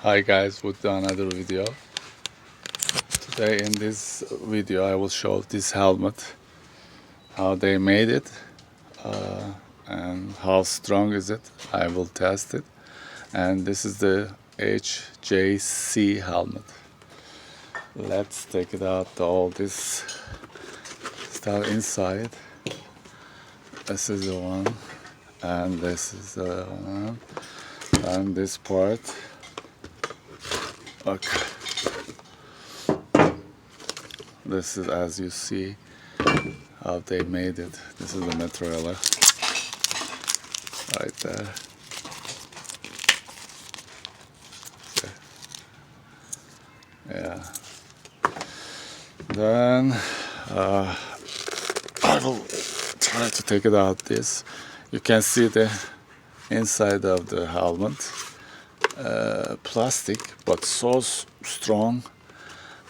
Hi guys, with another video. Today in this video I will show this helmet, how they made it, and how strong is it. I will test it. And this is the HJC helmet. Let's take it out, all this stuff inside. This is the one, and this is the one, and this part. Okay. This is, as you see, how they made it. This is the material right there. Okay. Yeah. Then I will try to take it out. This, you can see the inside of the helmet. Plastic, but so strong.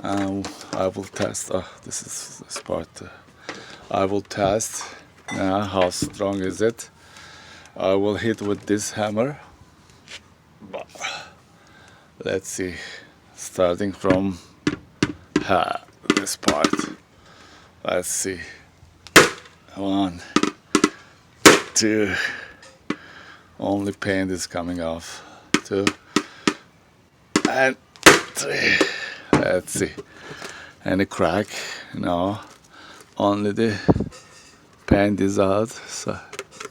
I will test. This is this part. I will test now how strong is it. I will hit with this hammer. Let's see. Starting from this part. Let's see. 1, 2. Only paint is coming off. 2 and 3. Let's see. Any crack? No. Only the paint is out, so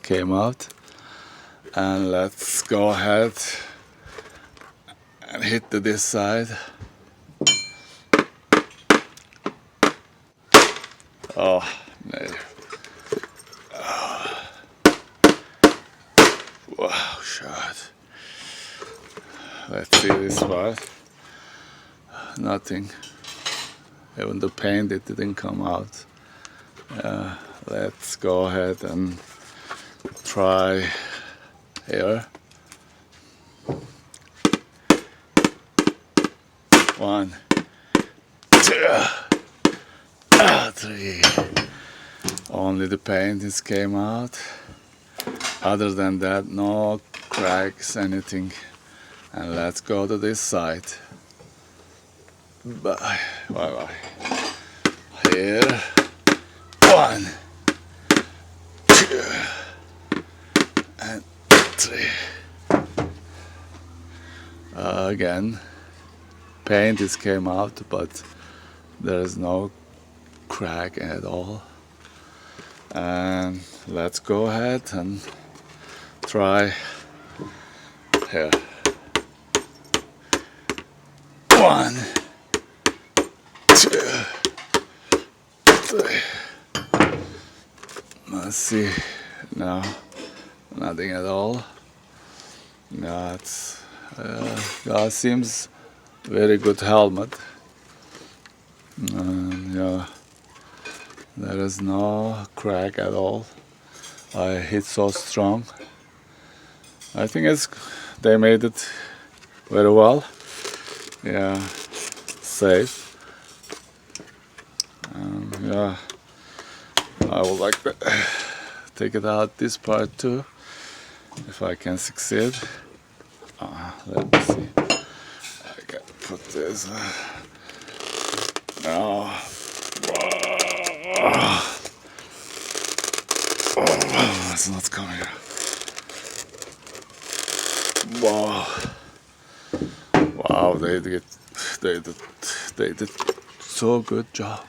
came out. And let's go ahead and hit this side. Oh, no. Oh. Wow, shot. Let's see this part. Nothing. Even the paint, it didn't come out. Let's go ahead and try here. 1, 2, 3. Only the paint is came out. Other than that, no cracks, anything. And let's go to this side. Bye. Here. 1, 2, and 3. Again, paint is came out, but there is no crack at all. And let's go ahead and try here. 1, 2, 3. Let's see. No, nothing at all. No, it's seems very good helmet. Yeah, there is no crack at all. I hit so strong. I think they made it very well. Yeah, safe. Yeah, I would like to take it out this part too, if I can succeed. Let me see. I can put this. Oh, it's not coming out. Wow, they did so good job.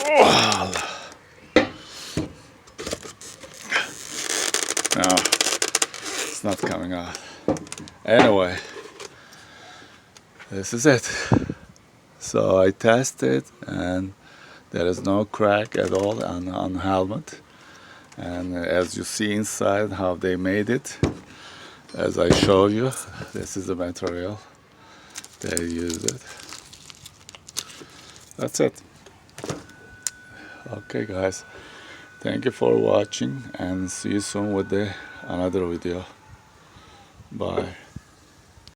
Wow. No, it's not coming out. Anyway, this is it. So I tested, and there is no crack at all on helmet. And as you see inside how they made it, as I show you, this is the material they used it. That's it. Okay guys, thank you for watching, and see you soon with another video. Bye.